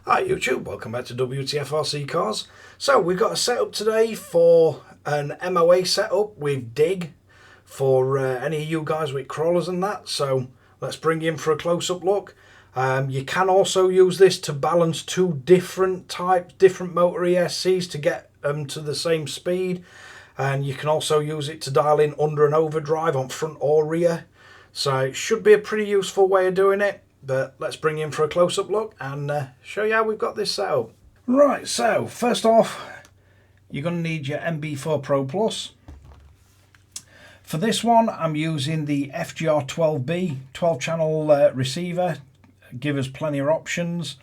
Hi YouTube, welcome back to Wtf Rc Cars. So we've got a setup today for an MOA setup with dig for any of you guys with crawlers and that. So let's bring you in for a close-up look. You can also use this to balance two different motor ESCs to get them to the same speed. And you can also use it to dial in under and overdrive on front or rear. So it should be a pretty useful way of doing it. But let's bring you in for a close-up look and show you how we've got this set up. Right, so first off, you're going to need your NB4 Pro Plus. For this one, I'm using the FGR12B 12-channel receiver. Give us plenty of options.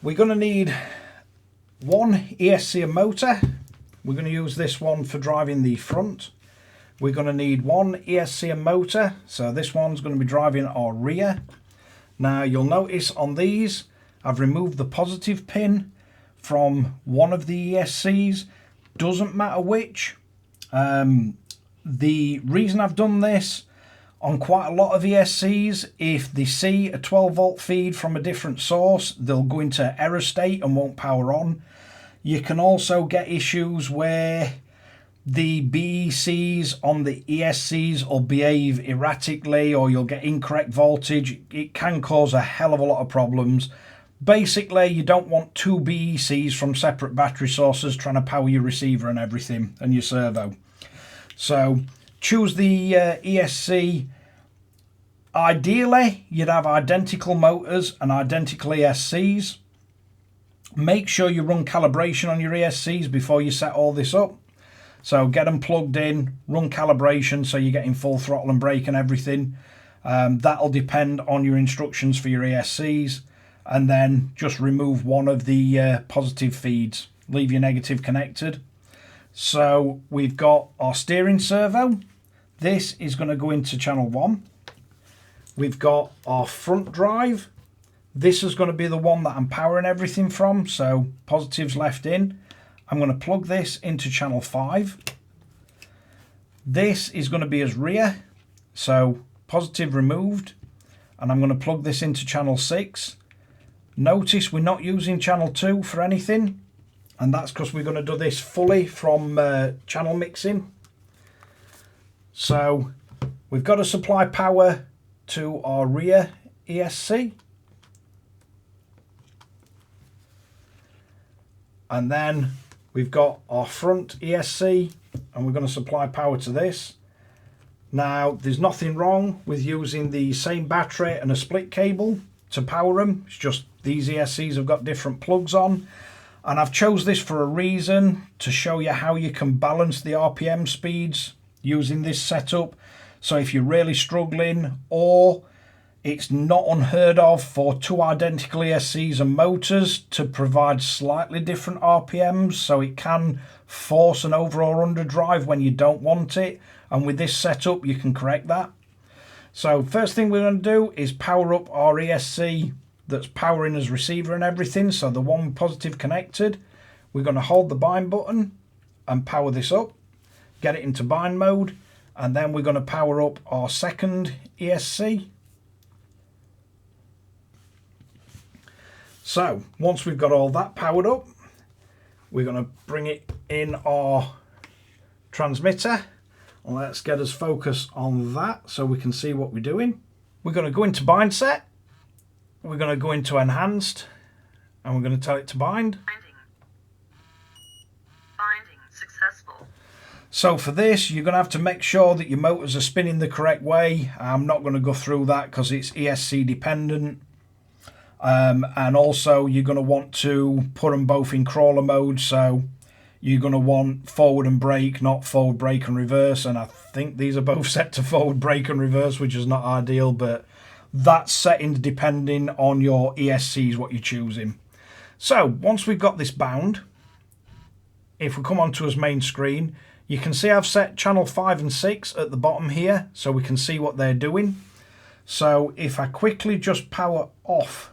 We're going to need one ESC and motor. We're going to use this one for driving the front. We're going to need one ESC and motor, so this one's going to be driving our rear. Now you'll notice on these I've removed the positive pin from one of the ESCs. Doesn't matter which. The reason I've done this, on quite a lot of ESCs, if they see a 12 volt feed from a different source, they'll go into error state and won't power on. You can also get issues where the BECs on the ESCs will behave erratically, or you'll get incorrect voltage. It can cause a hell of a lot of problems. Basically, you don't want two BECs from separate battery sources trying to power your receiver and everything, and your servo. So choose the ESC. Ideally, you'd have identical motors and identical ESCs. Make sure you run calibration on your ESCs before you set all this up. So get them plugged in, run calibration so you're getting full throttle and brake and everything. That'll depend on your instructions for your ESCs. And then just remove one of the positive feeds. Leave your negative connected. So we've got our steering servo. This is going to go into channel 1. We've got our front drive. This is going to be the one that I'm powering everything from. So positives left in. I'm going to plug this into channel 5. This is going to be as rear, so positive removed, and I'm going to plug this into channel 6. Notice we're not using channel 2 for anything, and that's because we're going to do this fully from channel mixing. So we've got to supply power to our rear ESC. And then we've got our front ESC, and we're going to supply power to this. Now, there's nothing wrong with using the same battery and a split cable to power them. It's just these ESCs have got different plugs on. And I've chose this for a reason, to show you how you can balance the RPM speeds using this setup. So if you're really struggling, or it's not unheard of for two identical ESCs and motors to provide slightly different RPMs, so it can force an over or under drive when you don't want it, and with this setup you can correct that. So first thing we're going to do is power up our ESC that's powering as receiver and everything, so the one with positive connected. We're going to hold the bind button and power this up, get it into bind mode, and then we're going to power up our second ESC. So once we've got all that powered up, we're going to bring it in our transmitter. Let's get us focus on that so we can see what we're doing. We're going to go into bind set. We're going to go into enhanced, and we're going to tell it to bind. Binding successful. So for this, you're going to have to make sure that your motors are spinning the correct way. I'm not going to go through that because it's ESC dependent. And also you're going to want to put them both in crawler mode, so you're going to want forward and brake, not forward brake and reverse, and I think these are both set to forward brake and reverse, which is not ideal, but that's setting depending on your ESCs what you're choosing. So once we've got this bound, if we come onto his main screen, you can see I've set channel 5 and 6 at the bottom here, so we can see what they're doing. So if I quickly just power off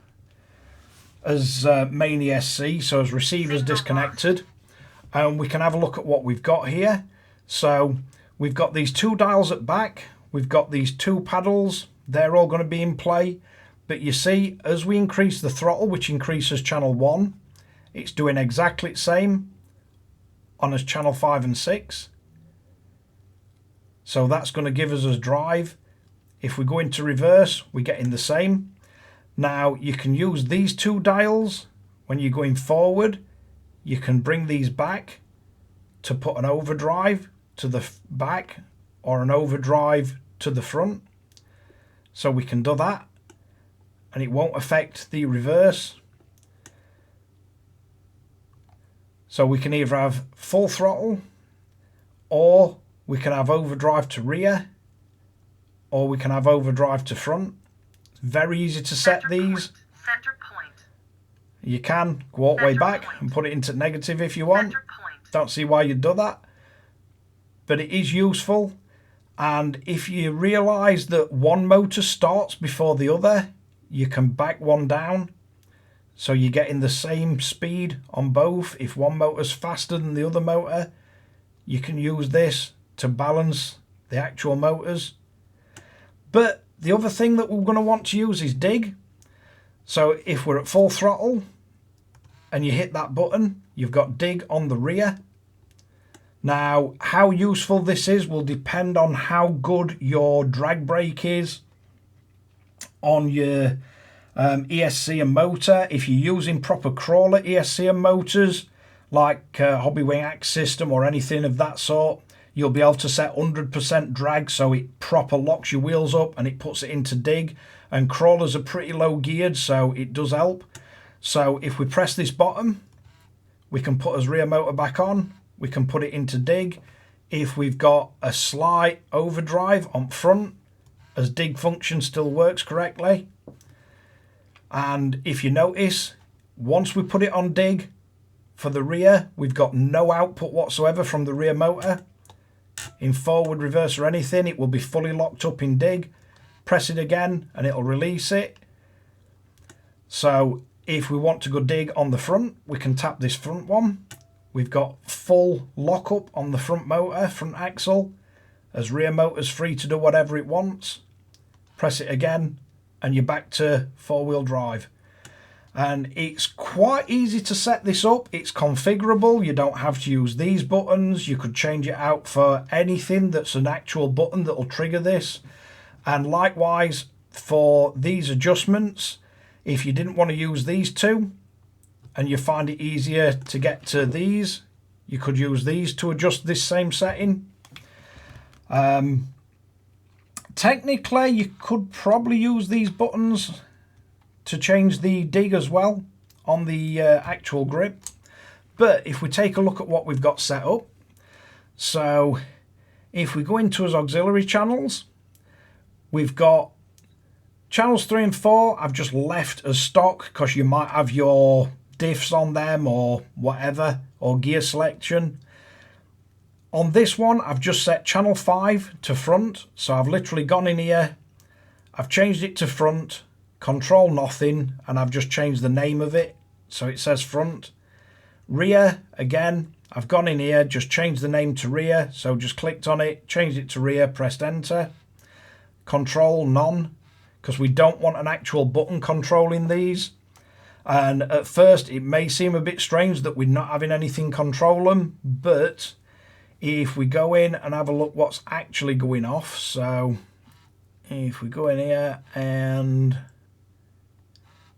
as main ESC, so as receiver's disconnected, and we can have a look at what we've got here. So we've got these two dials at back, we've got these two paddles, they're all going to be in play. But you see, as we increase the throttle, which increases channel 1, it's doing exactly the same on as channel 5 and 6. So that's going to give us a drive. If we go into reverse, we're getting the same. Now you can use these two dials when you're going forward. You can bring these back to put an overdrive to the back or an overdrive to the front. So we can do that and it won't affect the reverse. So we can either have full throttle, or we can have overdrive to rear, or we can have overdrive to front. It's very easy to set these. Center point. You can go all the way back and put it into negative if you want. Don't see why you'd do that. But it is useful. And if you realise that one motor starts before the other, you can back one down. So you're getting the same speed on both. If one motor's faster than the other motor, you can use this to balance the actual motors. But the other thing that we're going to want to use is dig. So if we're at full throttle and you hit that button, you've got dig on the rear. Now, how useful this is will depend on how good your drag brake is on your ESC and motor. If you're using proper crawler ESC and motors, like Hobbywing Axe system or anything of that sort, you'll be able to set 100% drag, so it proper locks your wheels up and it puts it into dig. And crawlers are pretty low geared, so it does help. So if we press this bottom, we can put his rear motor back on. We can put it into dig. If we've got a slight overdrive on front, as dig function still works correctly. And if you notice, once we put it on dig for the rear, we've got no output whatsoever from the rear motor. In forward, reverse or anything, it will be fully locked up in dig. Press it again and it'll release it. So if we want to go dig on the front, we can tap this front one. We've got full lockup on the front motor, front axle, as rear motor's free to do whatever it wants. Press it again and you're back to four-wheel drive. And it's quite easy to set this up. It's configurable. You don't have to use these buttons. You could change it out for anything that's an actual button that will trigger this. And likewise for these adjustments, if you didn't want to use these two and you find it easier to get to these, you could use these to adjust this same setting. Technically, you could probably use these buttons to change the dig as well on the actual grip. But if we take a look at what we've got set up, so if we go into his auxiliary channels, we've got channels 3 and 4 I've just left as stock because you might have your diffs on them or whatever, or gear selection. On this one, I've just set channel 5 to front, so I've literally gone in here, I've changed it to front, control nothing, and I've just changed the name of it, so it says front. Rear, again, I've gone in here, just changed the name to rear, so just clicked on it, changed it to rear, pressed enter. Control none, because we don't want an actual button controlling these. And at first it may seem a bit strange that we're not having anything control them, but if we go in and have a look what's actually going off, so if we go in here and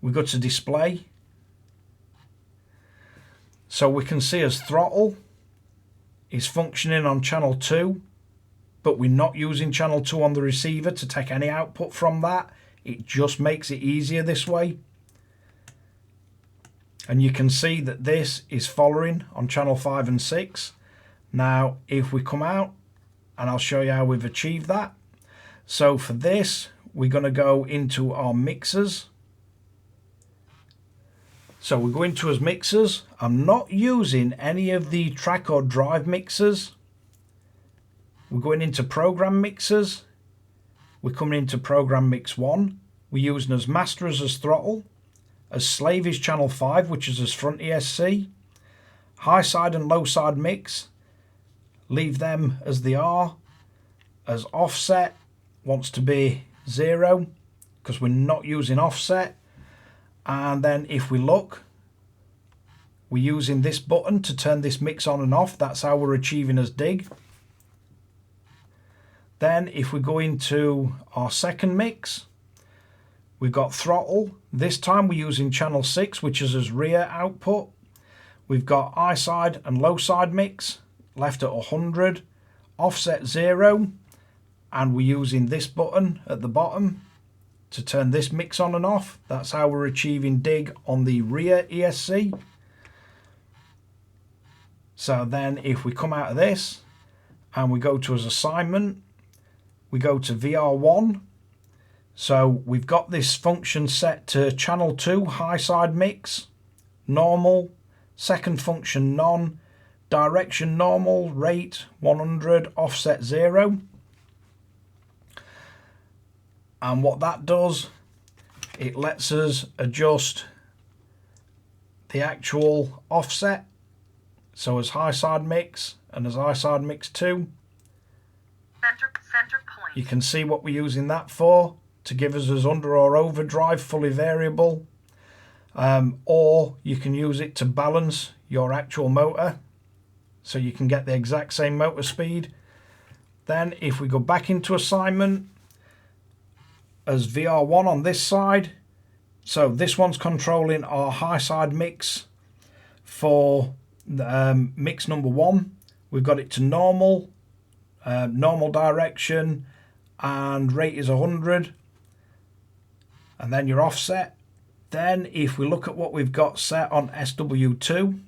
we go to display, so we can see as throttle is functioning on channel 2, but we're not using channel 2 on the receiver to take any output from that. It just makes it easier this way. And you can see that this is following on channel 5 and 6. Now, if we come out, and I'll show you how we've achieved that. So for this, we're going to go into our mixers. So we go into his mixers. I'm not using any of the track or drive mixers. We're going into program mixers. We're coming into program mix 1. We're using as master as throttle. As slave is channel 5, which is as front ESC. High side and low side mix, leave them as they are. As offset wants to be 0. because we're not using offset. And then if we look, we're using this button to turn this mix on and off. That's how we're achieving as dig. Then if we go into our second mix, we've got throttle. This time we're using channel 6, which is as rear output. We've got high side and low side mix, left at 100, offset 0, and we're using this button at the bottom to turn this mix on and off. That's how we're achieving dig on the rear ESC. So then if we come out of this and we go to as assignment, we go to VR1. So we've got this function set to channel 2 high side mix, normal, second function none, direction normal, rate 100, offset 0. And what that does, it lets us adjust the actual offset. So as high side mix and as high side mix 2. Center point. You can see what we're using that for, to give us as under or overdrive, fully variable. Or you can use it to balance your actual motor, so you can get the exact same motor speed. Then if we go back into assignment, as VR1 on this side, so this one's controlling our high side mix for mix number 1. We've got it to normal, normal direction, and rate is 100, and then your offset. Then if we look at what we've got set on SW2,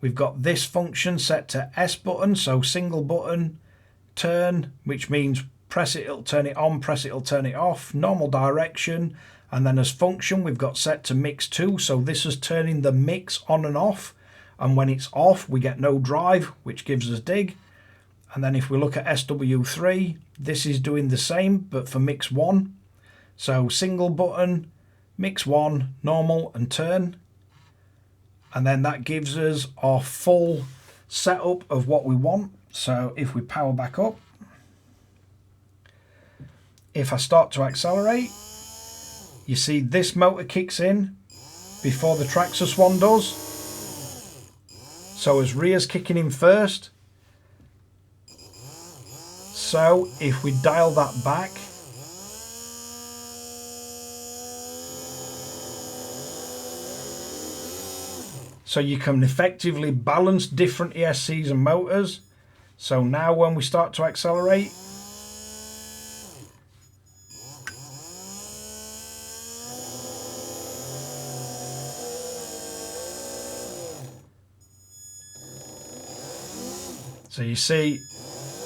we've got this function set to S button, so single button turn, which means press it, it'll turn it on, press it, it'll turn it off, normal direction. And then as function we've got set to mix 2, so this is turning the mix on and off, and when it's off we get no drive, which gives us dig. And then if we look at SW3, this is doing the same but for mix 1. So single button, mix 1, normal and turn. And then that gives us our full setup of what we want. So if we power back up, if I start to accelerate, you see this motor kicks in before the Traxxas one does. So as rear's kicking in first. So if we dial that back, so you can effectively balance different ESCs and motors. So now when we start to accelerate, so you see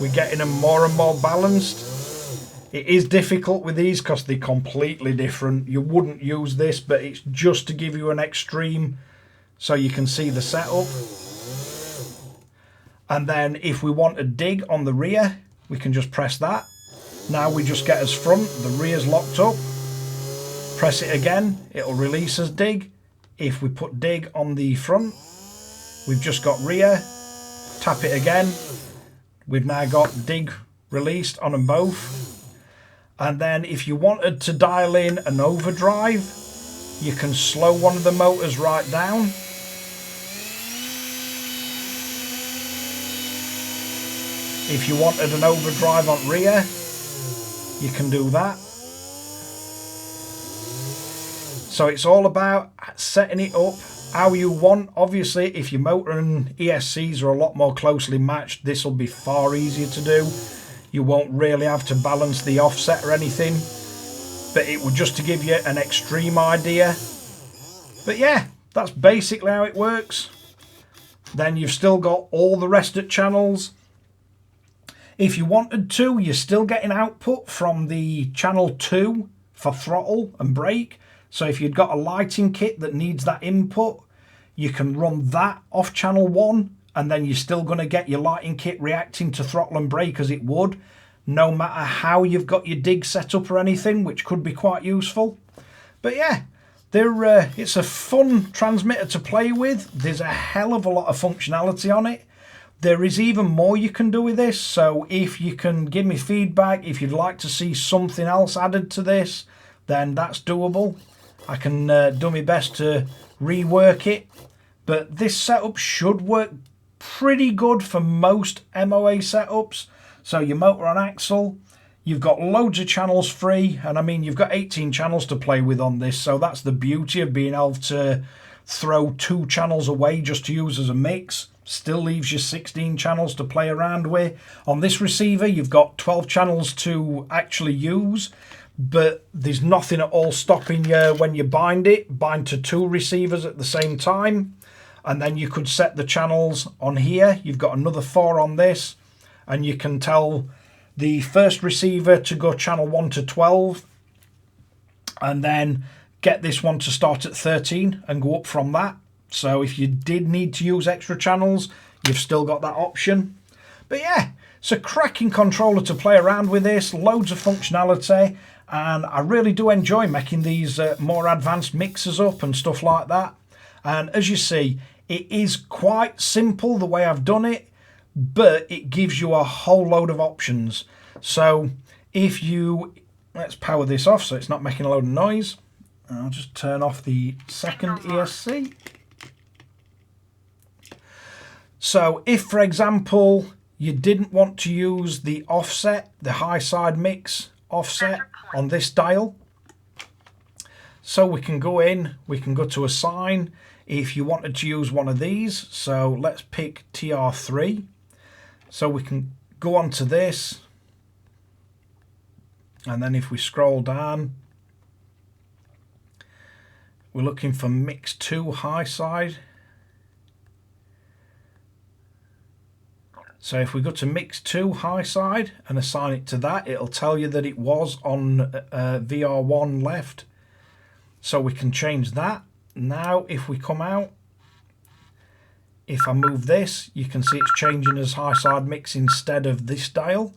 we're getting them more and more balanced. It is difficult with these because they're completely different. You wouldn't use this, but it's just to give you an extreme so you can see the setup. And then if we want a dig on the rear, we can just press that. Now we just get as front, the rear's locked up. Press it again, it'll release as dig. If we put dig on the front, we've just got rear. Tap it again, we've now got dig released on them both. And then if you wanted to dial in an overdrive, you can slow one of the motors right down. If you wanted an overdrive on rear, you can do that. So it's all about setting it up how you want. Obviously, if your motor and ESCs are a lot more closely matched, this will be far easier to do. You won't really have to balance the offset or anything, but it will just to give you an extreme idea. But yeah, that's basically how it works. Then you've still got all the rest of channels. If you wanted to, you're still getting output from the channel 2 for throttle and brake. So if you've got a lighting kit that needs that input, you can run that off channel 1, and then you're still going to get your lighting kit reacting to throttle and brake as it would, no matter how you've got your dig set up or anything, which could be quite useful. But yeah, it's a fun transmitter to play with. There's a hell of a lot of functionality on it. There is even more you can do with this, so if you can give me feedback, if you'd like to see something else added to this, then that's doable. I can do my best to rework it, but this setup should work pretty good for most MOA setups. So your motor on axle, you've got loads of channels free, and I mean you've got 18 channels to play with on this, so that's the beauty of being able to throw 2 channels away just to use as a mix. Still leaves you 16 channels to play around with. On this receiver you've got 12 channels to actually use, but there's nothing at all stopping you when you bind to 2 receivers at the same time. And then you could set the channels on here. You've got another 4 on this, and you can tell the first receiver to go channel 1 to 12, and then get this one to start at 13 and go up from that. So if you did need to use extra channels, you've still got that option. But yeah, it's a cracking controller to play around with this, loads of functionality, and I really do enjoy making these more advanced mixers up and stuff like that. And as you see, it is quite simple the way I've done it, but it gives you a whole load of options. So if you, let's power this off so it's not making a load of noise. I'll just turn off the second ESC. So if, for example, you didn't want to use the offset, the high side mix offset on this dial, so we can go in, we can go to assign. If you wanted to use one of these, so let's pick TR3. So we can go on to this, and then if we scroll down, we're looking for mix 2 high side. So if we go to mix 2 high side and assign it to that, it'll tell you that it was on VR1 left. So we can change that. Now if we come out, if I move this, you can see it's changing as high side mix instead of this dial.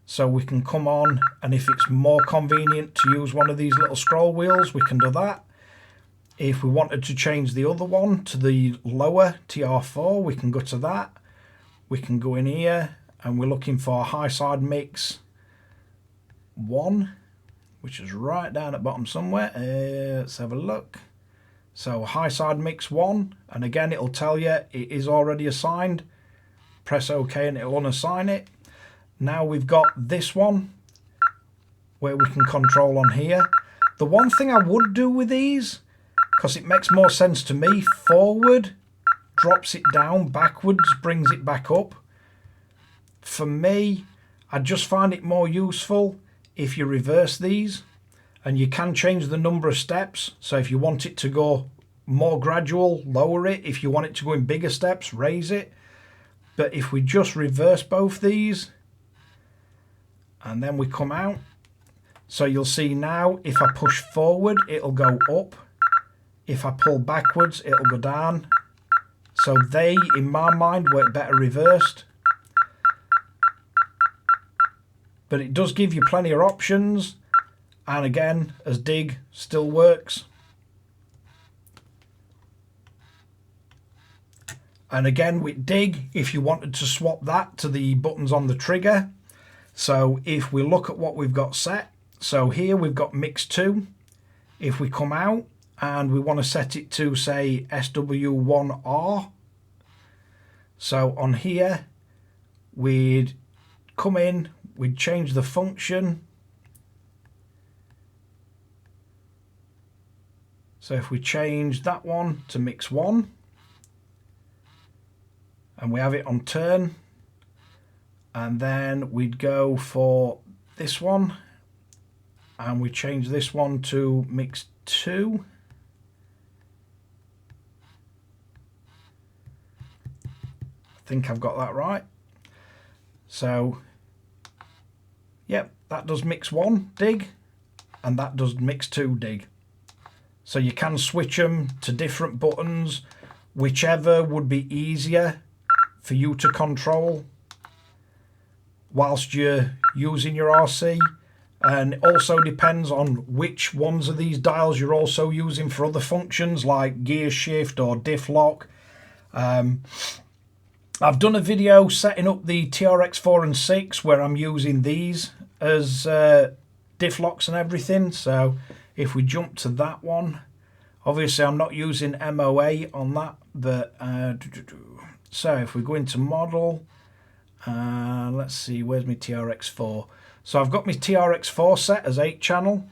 So we can come on, and if it's more convenient to use one of these little scroll wheels, we can do that. If we wanted to change the other one to the lower TR4, we can go to that. We can go in here, and we're looking for high side mix 1, which is right down at bottom somewhere. Let's have a look. So high side mix 1, and again it'll tell you it is already assigned. Press OK and it'll unassign it. Now we've got this one where we can control on here. The one thing I would do with these, because it makes more sense to me, forward drops it down, backwards brings it back up. For me, I just find it more useful if you reverse these. And you can change the number of steps. So if you want it to go more gradual, lower it. If you want it to go in bigger steps, raise it. But if we just reverse both these, and then we come out, so you'll see now if I push forward, it'll go up. If I pull backwards, it'll go down. So they, in my mind, work better reversed. But it does give you plenty of options. And again, as dig still works. And again with dig, if you wanted to swap that to the buttons on the trigger. So if we look at what we've got set, so here we've got mix 2. If we come out and we want to set it to say SW1R, so on here we'd come in, we'd change the function. So if we change that one to mix 1, and we have it on turn, and then we'd go for this one, and we change this one to mix 2. I think I've got that right. So, yep, that does mix 1 dig, and that does mix 2 dig. So you can switch them to different buttons, whichever would be easier for you to control whilst you're using your RC. And it also depends on which ones of these dials you're also using for other functions like gear shift or diff lock. I've done a video setting up the TRX4 and 6 where I'm using these as diff locks and everything. So If we jump to that one, obviously I'm not using MOA on that, but so if we go into model, let's see, where's my TRX4? So I've got my TRX4 set as 8 channel,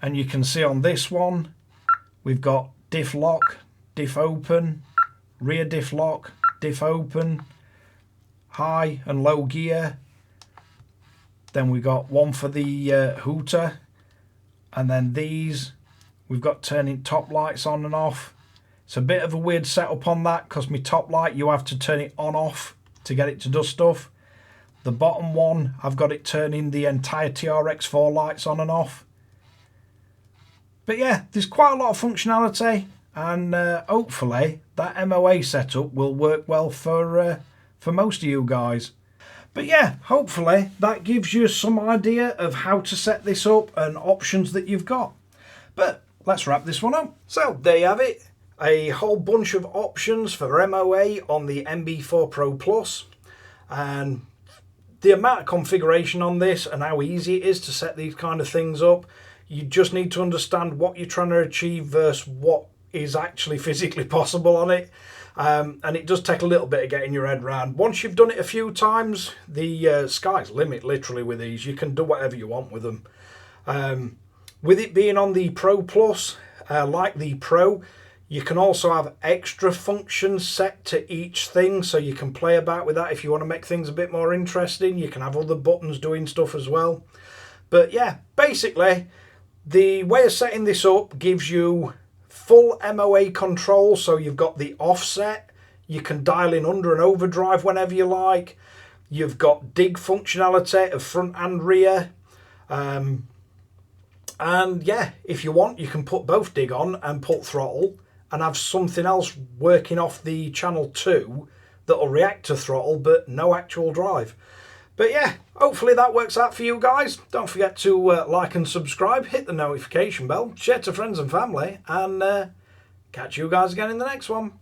and you can see on this one we've got diff lock, diff open, rear diff lock, diff open, high and low gear. Then we got one for the hooter, and then these we've got turning top lights on and off. It's a bit of a weird setup on that because my top light you have to turn it on off to get it to do stuff. The bottom one I've got it turning the entire TRX4 lights on and off. But yeah, there's quite a lot of functionality, and hopefully that MOA setup will work well for most of you guys. But yeah, hopefully that gives you some idea of how to set this up and options that you've got. But let's wrap this one up. So there you have it, a whole bunch of options for MOA on the NB4 Pro Plus, and the amount of configuration on this and how easy it is to set these kind of things up. You just need to understand what you're trying to achieve versus what is actually physically possible on it. And it does take a little bit of getting your head around. Once you've done it a few times, the sky's the limit literally with these. You can do whatever you want with them. With it being on the Pro Plus, like the Pro, you can also have extra functions set to each thing, so you can play about with that if you want to make things a bit more interesting. You can have other buttons doing stuff as well. But yeah, basically the way of setting this up gives you full MOA control. So you've got the offset, you can dial in under and overdrive whenever you like. You've got dig functionality of front and rear. And yeah, if you want, you can put both dig on and put throttle and have something else working off the channel 2 that'll react to throttle but no actual drive. But yeah, hopefully that works out for you guys. Don't forget to like and subscribe, hit the notification bell, share to friends and family, and catch you guys again in the next one.